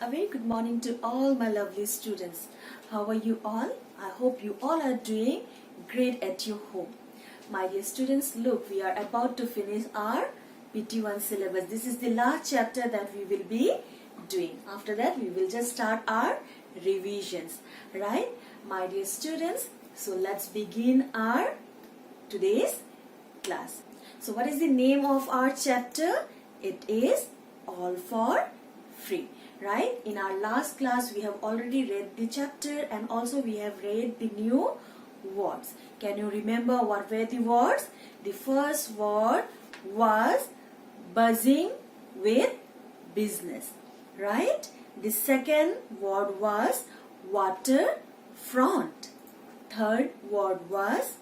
A very good morning to all my lovely students. How are you all? I hope you all are doing great at your home. My dear students, look, we are about to finish our PT1 syllabus. This is the last chapter that we will be doing. After that, we will just start our revisions. Right? My dear students, so let's begin our today's class. So what is the name of our chapter? It is All for Free. Right? In our last class, we have already read the chapter and also we have read the new words. Can you remember what were the words? The first word was buzzing with business. Right? The second word was waterfront. Third word was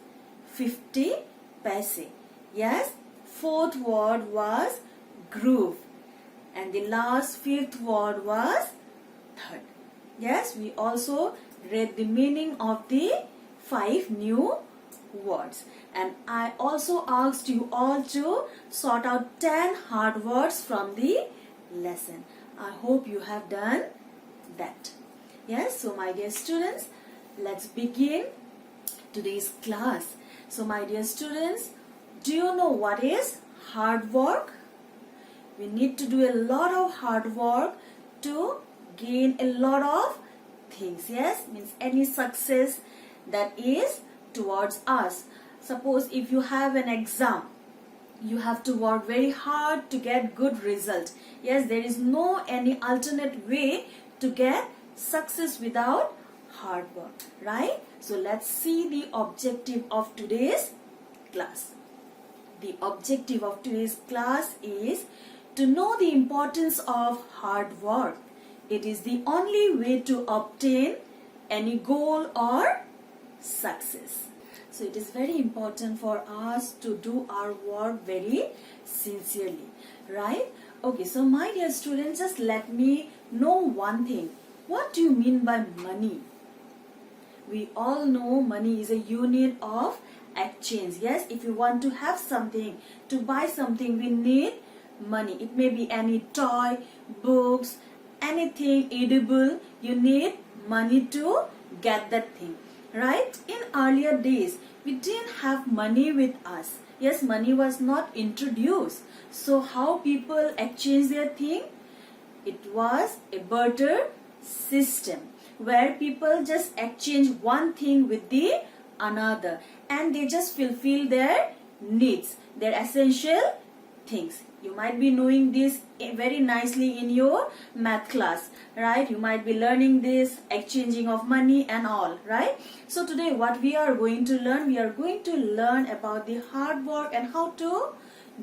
50 paise. Yes? Fourth word was groove. And the last fifth word was third. Yes, we also read the meaning of the 5 new words. And I also asked you all to sort out 10 hard words from the lesson. I hope you have done that. Yes, so my dear students, let's begin today's class. So my dear students, do you know what is hard work? We need to do a lot of hard work to gain a lot of things. Yes, means any success that is towards us. Suppose if you have an exam, you have to work very hard to get good result. Yes, there is no any alternate way to get success without hard work. Right? So let's see the objective of today's class. The objective of today's class is to know the importance of hard work. It is the only way to obtain any goal or success. So it is very important for us to do our work very sincerely. Right? Okay, so my dear students, just let me know one thing. What do you mean by money? We all know money is a unit of exchange. Yes, if you want to have something, to buy something, we need money. It may be any toy, books, anything edible. You need money to get that thing. Right? In earlier days, we didn't have money with us. Yes, money was not introduced. So how people exchange their thing? It was a barter system where people just exchange one thing with the another and they just fulfill their needs, their essential things. You might be knowing this very nicely in your math class, right? You might be learning this exchanging of money and all, right? So today what we are going to learn, we are going to learn about the hard work and how to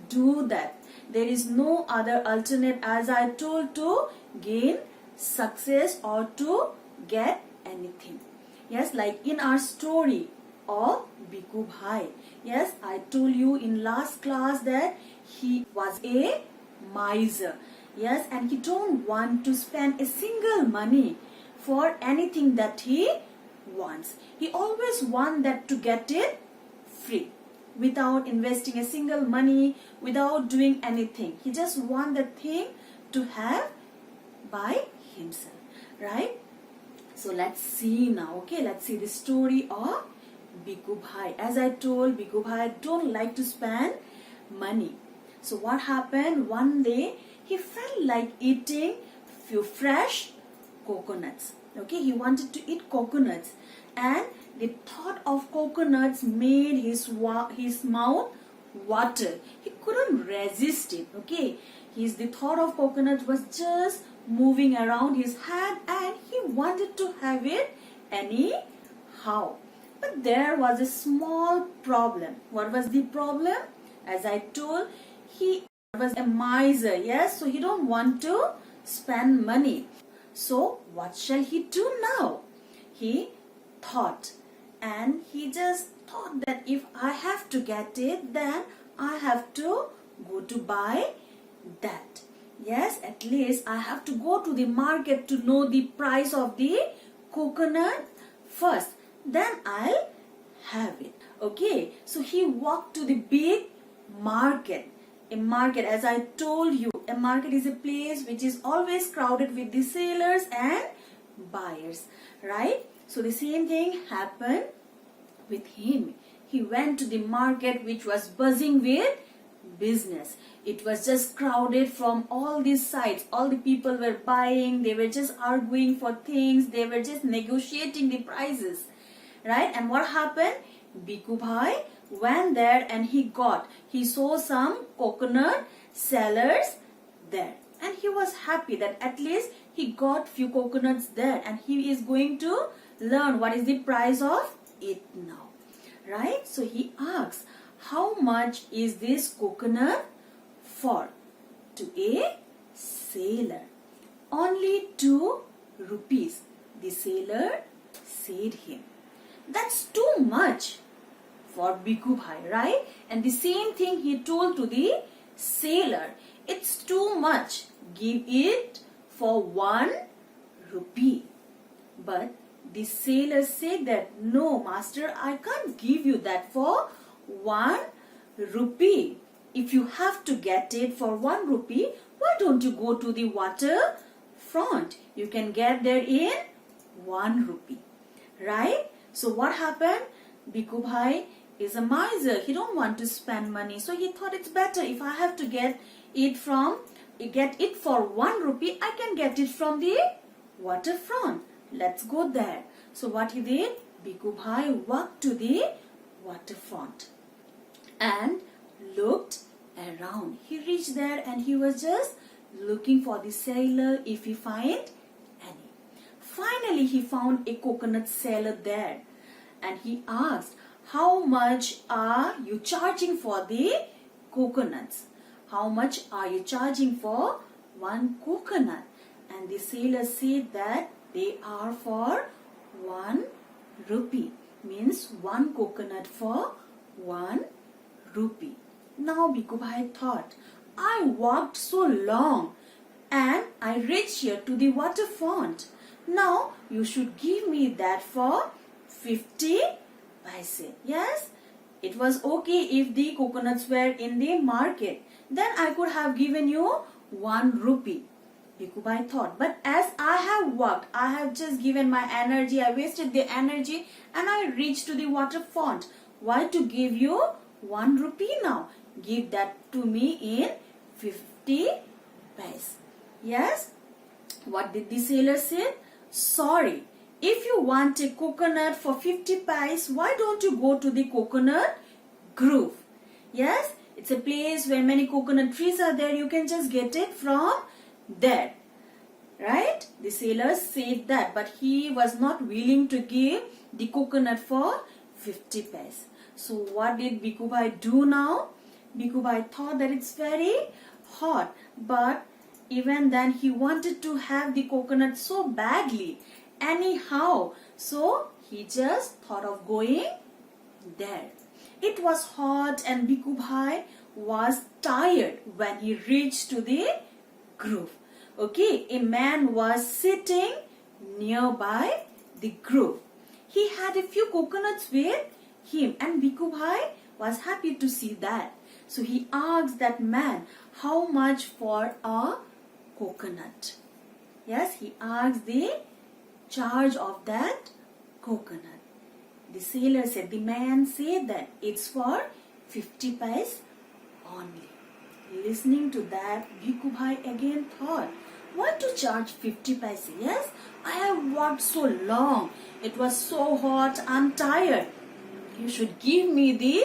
do that. There is no other alternate, as I told, to gain success or to get anything. Yes, like in our story of Bhikkhu Bhai. Yes, I told you in last class that he was a miser. Yes, and he don't want to spend a single money for anything that he wants. He always wants that to get it free, without investing a single money, without doing anything. He just wants that thing to have by himself. Right? So let's see now. Okay, let's see the story of Bhikkhu Bhai. As I told, Bhikkhu Bhai don't like to spend money. So what happened? One day he felt like eating few fresh coconuts. Okay, he wanted to eat coconuts, and the thought of coconuts made his mouth water. He couldn't resist it. Okay, the thought of coconuts was just moving around his head, and he wanted to have it anyhow. But there was a small problem. What was the problem? As I told, he was a miser. Yes, so he don't want to spend money. So what shall he do now? He thought, and he just thought that if I have to get it, then I have to go to buy that. Yes, at least I have to go to the market to know the price of the coconut first. Then I'll have it. Okay, so he walked to the big market. A market, as I told you, a market is a place which is always crowded with the sellers and buyers, right? So the same thing happened with him. He went to the market which was buzzing with business. It was just crowded from all these sides. All the people were buying, they were just arguing for things, they were just negotiating the prices, right? And what happened? Bhikkhu Bhai went there and he saw some coconut sellers there, and he was happy that at least he got few coconuts there, and he is going to learn what is the price of it now, right? So he asks, how much is this coconut for? To a sailor. Only 2 rupees. The sailor said him. That's too much for Bhikkhu Bhai, right? And the same thing he told to the sailor. It's too much. Give it for 1 rupee. But the sailor said that, no, master, I can't give you that for 1 rupee. If you have to get it for 1 rupee, why don't you go to the water front? You can get there in 1 rupee, right? So what happened? Bhikkhu Bhai is a miser. He don't want to spend money. So he thought it's better if I have to get it for 1 rupee, I can get it from the waterfront. Let's go there. So what he did? Bhikkhu Bhai walked to the waterfront and looked around. He reached there and he was just looking for the sailor if he find any. Finally, he found a coconut seller there, and he asked, how much are you charging for the coconuts? How much are you charging for 1 coconut? And the sailor said that they are for 1 rupee. Means 1 coconut for 1 rupee. Now Bhikkhu Bhai thought, I walked so long and I reached here to the waterfront. Now you should give me that for 50 paise. Yes, it was okay if the coconuts were in the market. Then I could have given you 1 rupee. Bhikkhu Bhai thought, but as I have walked, I have just given my energy, I wasted the energy and I reached to the waterfront. Why to give you 1 rupee now? Give that to me in 50 paise. Yes? What did the sailor say? Sorry, if you want a coconut for 50 paise, why don't you go to the coconut grove? Yes? It's a place where many coconut trees are there. You can just get it from there. Right? The sailor said that, but he was not willing to give the coconut for 50 paise. So what did Bhikkhu Bhai do now? Bhikkhu Bhai thought that it's very hot, but even then he wanted to have the coconut so badly. Anyhow, so he just thought of going there. It was hot and Bhikkhu Bhai was tired when he reached to the grove. Okay, a man was sitting nearby the grove. He had a few coconuts with him and Bhikkhu Bhai was happy to see that. So he asked that man, how much for a coconut? Yes, he asked the charge of that coconut. The sailor said, the man said that it's for 50 paise only. Listening to that, Bhikkhu Bhai again thought, why to charge 50 paise? Yes, I have walked so long. It was so hot, I'm tired. You should give me the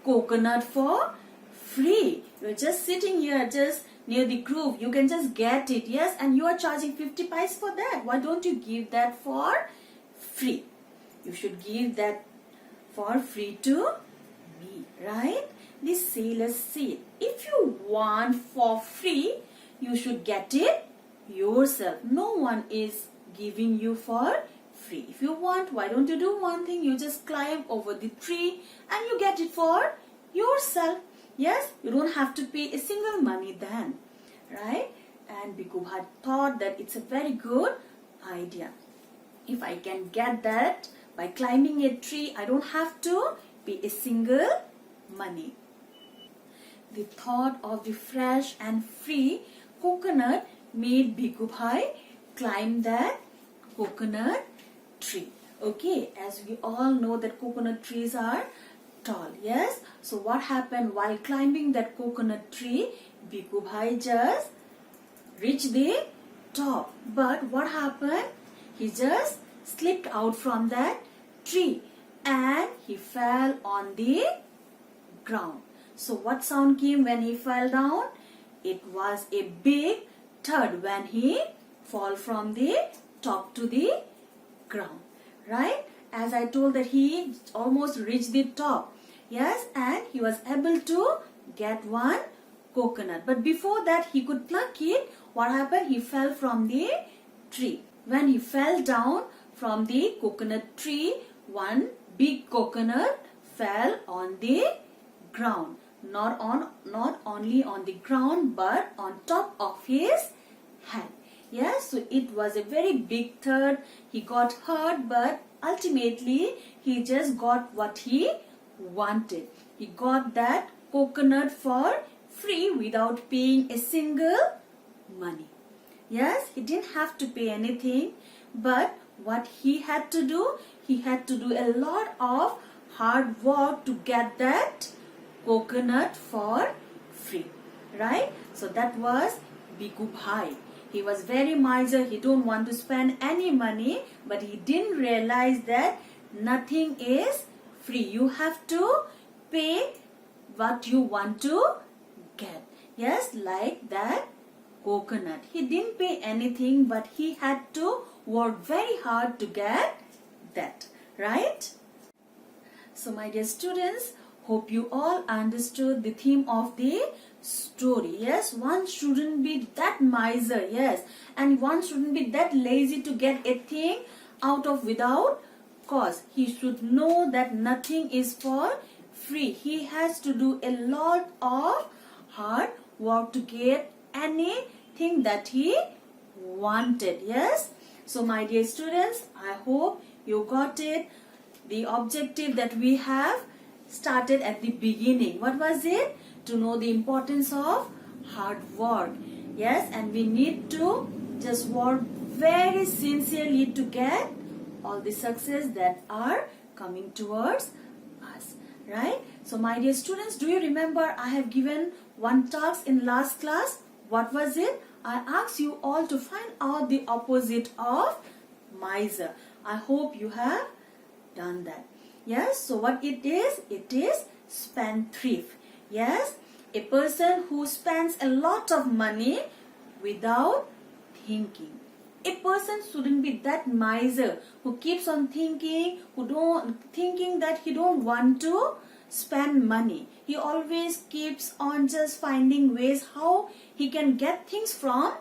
coconut for free. You're just sitting here just near the grove. You can just get it. Yes, and you are charging 50 paise for that. Why don't you give that for free? You should give that for free to me, right? The sailor said, if you want for free, you should get it yourself. No one is giving you for free. If you want, why don't you do one thing? You just climb over the tree and you get it for yourself. Yes, you don't have to pay a single money then, right? And Bhikkhu Bhai thought that it's a very good idea. If I can get that by climbing a tree, I don't have to pay a single money. The thought of the fresh and free coconut made Bhikkhu Bhai climb that coconut tree. Okay, as we all know that coconut trees are tall. Yes, so what happened while climbing that coconut tree? Bhikkhu Bhai just reached the top. But what happened? He just slipped out from that tree and he fell on the ground. So what sound came when he fell down? It was a big thud when he fall from the top to the ground. Right? As I told that he almost reached the top. Yes, and he was able to get one coconut. But before that he could pluck it. What happened? He fell from the tree. When he fell down from the coconut tree, one big coconut fell on the ground. Not only on the ground but on top of his head. Yes, so it was a very big thud. He got hurt, but ultimately he just got what he wanted. He got that coconut for free without paying a single money. Yes, he didn't have to pay anything, but what he had to do? He had to do a lot of hard work to get that coconut for free. Right? So that was Bhikkhu Bhai. He was very miser. He don't want to spend any money, but he didn't realize that nothing is free. You have to pay what you want to get. Yes, like that coconut. He didn't pay anything, but he had to work very hard to get that. Right? So my dear students, hope you all understood the theme of the story. Yes, one shouldn't be that miser. Yes, and one shouldn't be that lazy to get a thing out of without cause. He should know that nothing is for free. He has to do a lot of hard work to get anything that he wanted. Yes, so my dear students, I hope you got it. The objective that we have started at the beginning. What was it? To know the importance of hard work. Yes, and we need to just work very sincerely to get all the success that are coming towards us. Right? So my dear students, do you remember I have given one task in last class? What was it? I asked you all to find out the opposite of miser. I hope you have done that. Yes, so what it is? It is spendthrift. Yes, a person who spends a lot of money without thinking. A person shouldn't be that miser who keeps on thinking, thinking that he don't want to spend money. He always keeps on just finding ways how he can get things from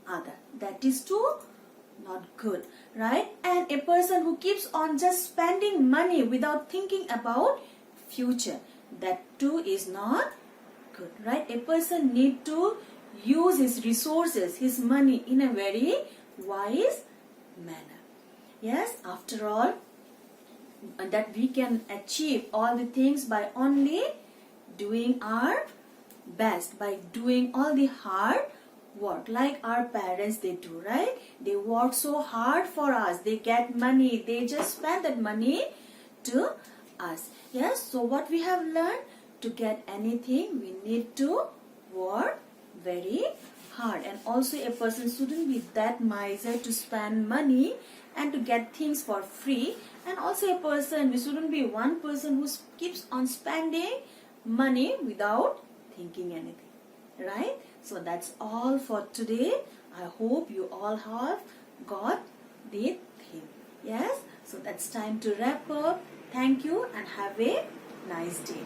other. That is too not good, right? And a person who keeps on just spending money without thinking about future, that too is not good, right? A person need to use his resources, his money in a very wise manner. Yes, after all, that we can achieve all the things by only doing our best, by doing all the hard work, like our parents they do, right? They work so hard for us, they get money, they just spend that money to us. Yes, so what we have learned, to get anything we need to work very hard. And also a person shouldn't be that miser to spend money and to get things for free. And also a person, we shouldn't be one person who keeps on spending money without thinking anything, right? So that's all for today. I hope you all have got the theme. Yes, so that's time to wrap up. Thank you and have a nice day.